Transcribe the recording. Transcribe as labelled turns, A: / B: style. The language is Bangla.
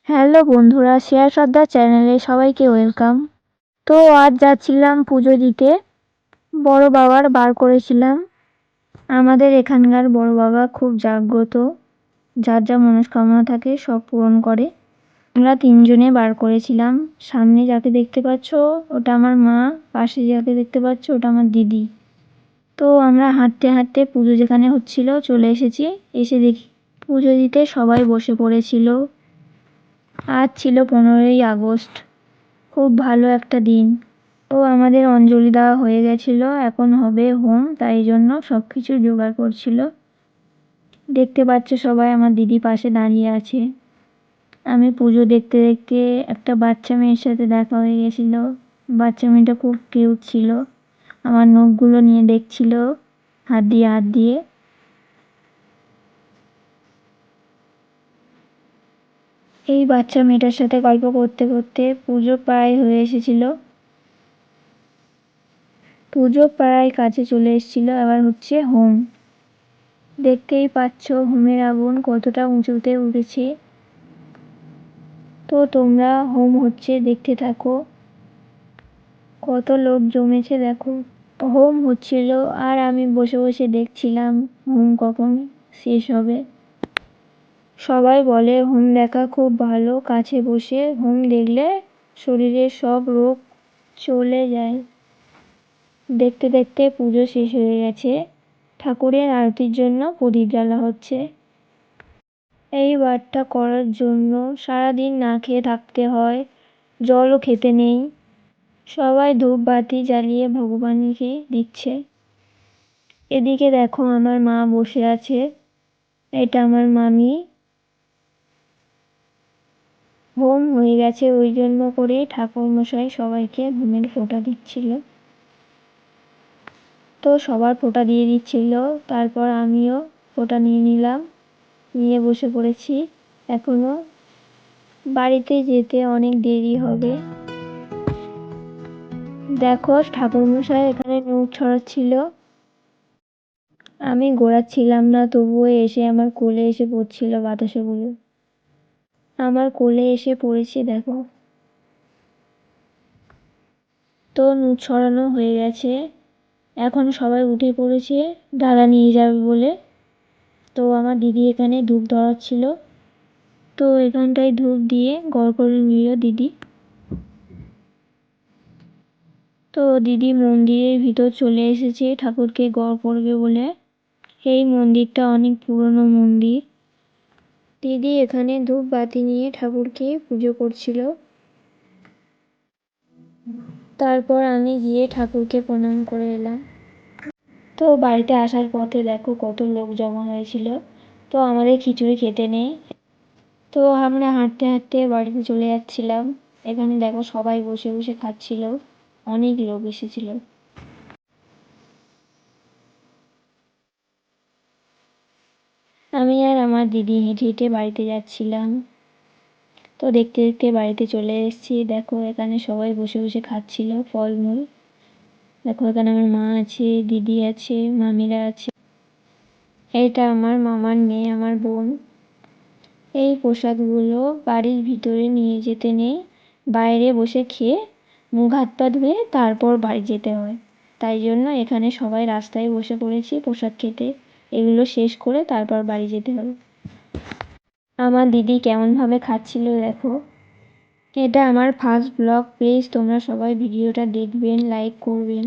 A: হ্যালো বন্ধুরা, শেয়ার সর্দার চ্যানেলে সবাইকে ওয়েলকাম। তো আজ যাচ্ছিলাম পুজো দিতে। বড় বাবার বার করেছিলাম। আমাদের এখানকার বড় বাবা খুব জাগ্রত, যার যা মনস্কামনা থাকে সব পূরণ করে। আমরা তিনজনে বার করেছিলাম। সামনে যাকে দেখতে পাচ্ছ ওটা আমার মা, পাশে যাকে দেখতে পাচ্ছ ওটা আমার দিদি। তো আমরা হাঁটতে হাঁটতে পুজো যেখানে হচ্ছিল চলে এসেছি। এসে দেখি পুজো দিতে সবাই বসে পড়েছিল। আজ ছিল 15ই আগস্ট, খুব ভালো একটা দিন। তো আমাদের অঞ্জলি দেওয়া হয়ে গেছিলো, এখন হবে হোম, তাই জন্য সব কিছু জোগাড় করছিল। দেখতে পাচ্ছ সবাই, আমার দিদি পাশে দাঁড়িয়ে আছে। আমি পুজো দেখতে দেখতে একটা বাচ্চা মেয়ের সাথে দেখা হয়ে গেছিল। বাচ্চা মেয়েটা খুব কিউট ছিল, আমার নখগুলো নিয়ে দেখছিল হাত দিয়ে হাত দিয়ে। এই বাচ্চা মেয়েটার সাথে গল্প করতে করতে পুজো প্রায় হয়ে এসেছিল। পুজো প্রায় কাছে চলে এসেছিল, এবার হচ্ছে হোম। দেখতেই পাচ্ছ হোমের আগুন কতটা উঁচুতে উঠেছে। তো তোমরা হোম হচ্ছে দেখতে থাকো। কত লোক জমেছে দেখো। হোম হচ্ছিল আর আমি বসে বসে দেখছিলাম হোম কখন শেষ হবে। সবাই বলে হোম দেখা খুব ভালো, কাছে বসে হোম দেখলে শরীরের সব রোগ চলে যায়। দেখতে দেখতে পুজো শেষ হয়ে গেছে। ঠাকুরের আরতির জন্য প্রদীপ জ্বালা হচ্ছে। এই বারটা করার জন্য সারাদিন না খেয়ে থাকতে হয়, জলও খেতে নেই। সবাই ধূপবাতি জ্বালিয়ে ভগবানকে দিচ্ছে। এদিকে দেখো আমার মা বসে আছে, এটা আমার মামি। হোম হয়ে গেছে ওই জন্য করে ঠাকুরমশাই সবাইকে হোমের ফোঁটা দিচ্ছিল। তো সবার ফোঁটা দিয়ে দিচ্ছিল, তারপর আমিও ফোঁটা নিয়ে নিলাম, নিয়ে বসে পড়েছি। এখনো বাড়িতে যেতে অনেক দেরি হবে। দেখো ঠাকুরমশাই এখানে নূর ছড়াচ্ছিল। আমি গোড়াচ্ছিলাম না, তবুও এসে আমার কোলে এসে পড়ছিল বাতাসাগুলো। আমার কোলে এসে পড়েছে দেখো। তো নূর ছড়ানো হয়ে গেছে, এখন সবাই উঠে পড়েছে ডালা নিয়ে যাবে বলে। তো আমার দিদি এখানে ধূপ ধরাচ্ছিল, তো এখানটায় ধূপ দিয়ে গড় করে নিল দিদি। তো দিদি মন্দিরের ভিতর চলে এসেছে ঠাকুরকে গড় করবে বলে। এই মন্দিরটা অনেক পুরনো মন্দির। দিদি এখানে ধূপ বাতি নিয়ে ঠাকুরকে পুজো করছিল। তারপর আমি গিয়ে ঠাকুরকে প্রণাম করে এলাম। তো বাড়িতে আসার পথে দেখো কত লোক জমা হয়েছিল। তো আমাদের খিচুড়ি খেতে নেই, তো আমরা হাঁটতে হাঁটতে বাড়িতে চলে যাচ্ছিলাম। এখানে দেখো সবাই বসে বসে খাচ্ছিল, অনেক লোক এসেছিল। আমি আর আমার দিদি হেঁটে হেঁটে বাড়িতে যাচ্ছিলাম। তো দেখতে দেখতে বাড়িতে চলে এসেছি। দেখো এখানে সবাই বসে বসে খাচ্ছিল ফলমূল। দেখো এখানে আমার মা আছে, দিদি আছে, মামিরা আছে। এটা আমার মামার মেয়ে, আমার বোন। এই প্রসাদগুলো বাড়ির ভিতরে নিয়ে যেতে নেই, বাইরে বসে খেয়ে মুখ হাত পা ধুয়ে তারপর বাড়ি যেতে হয়। তাই জন্য এখানে সবাই রাস্তায় বসে পড়েছি প্রসাদ খেতে। এগুলো শেষ করে তারপর বাড়ি যেতে হবে। আমার দিদি কেমনভাবে খাচ্ছিল দেখো। এটা আমার ফার্স্ট ব্লগ, প্লিজ তোমরা সবাই ভিডিওটা দেখবেন, লাইক করবেন।